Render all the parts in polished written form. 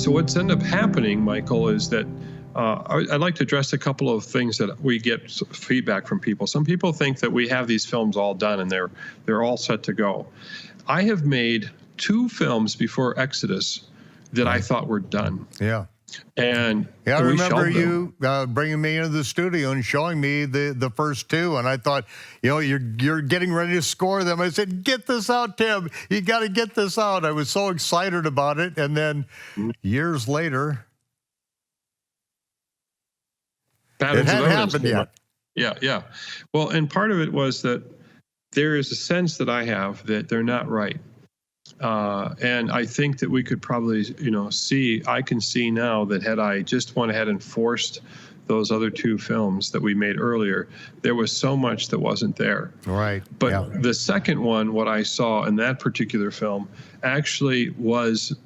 So what's ended up happening, Michael, is that I'd like to address a couple of things that we get feedback from people. Some people think that we have these films all done and they're all set to go. I have made 2 films before Exodus that I thought were done. Yeah. And I we remember shelved you bringing me into the studio and showing me the first 2, and I thought, you're getting ready to score them. I said, get this out, Tim. You got to get this out. I was so excited about it, and then years later, it hadn't happened yet. Yeah. Well, and part of it was that there is a sense that I have that they're not right. And I think that we could probably, I can see now that had I just went ahead and forced those other 2 films that we made earlier, there was so much that wasn't there. Right. But the second one, what I saw in that particular film actually was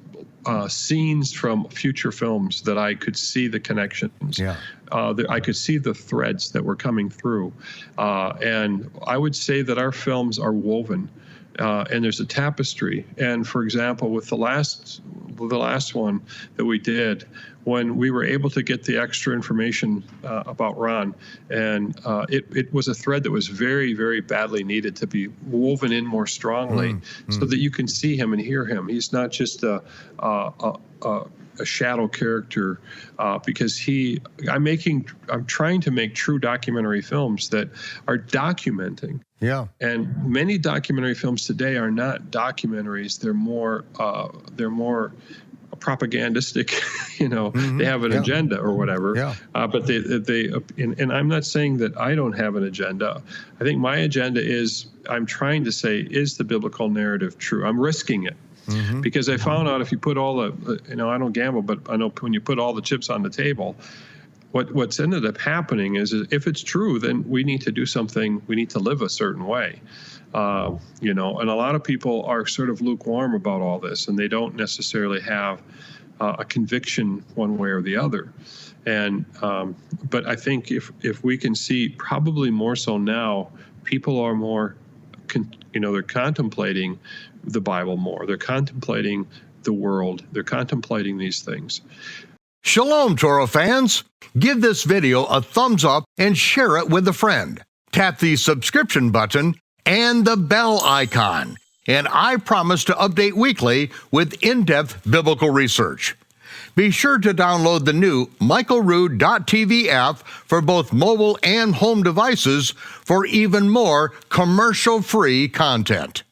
scenes from future films that I could see the connections. Yeah. I could see the threads that were coming through. And I would say that our films are woven. And there's a tapestry. And for example, with the last one that we did, when we were able to get the extra information about Ron, and it was a thread that was very, very badly needed to be woven in more strongly, so that you can see him and hear him. He's not just a shadow character, because I'm trying to make true documentary films that are documenting. Yeah. And many documentary films today are not documentaries. They're more propagandistic. They have an agenda or whatever. Yeah. But and I'm not saying that I don't have an agenda. I think my agenda is, I'm trying to say, is the biblical narrative true? I'm risking it. Because I found out if you put all the, I don't gamble, but I know when you put all the chips on the table, what's ended up happening is if it's true, then we need to do something. We need to live a certain way, and a lot of people are sort of lukewarm about all this, and they don't necessarily have a conviction one way or the other. And but I think if we can see, probably more so now, people are more, they're contemplating the Bible more. They're contemplating the world. They're contemplating these things. Shalom, Torah fans. Give this video a thumbs up and share it with a friend. Tap the subscription button and the bell icon, and I promise to update weekly with in-depth biblical research. Be sure to download the new michaelrood.tv app for both mobile and home devices for even more commercial-free content.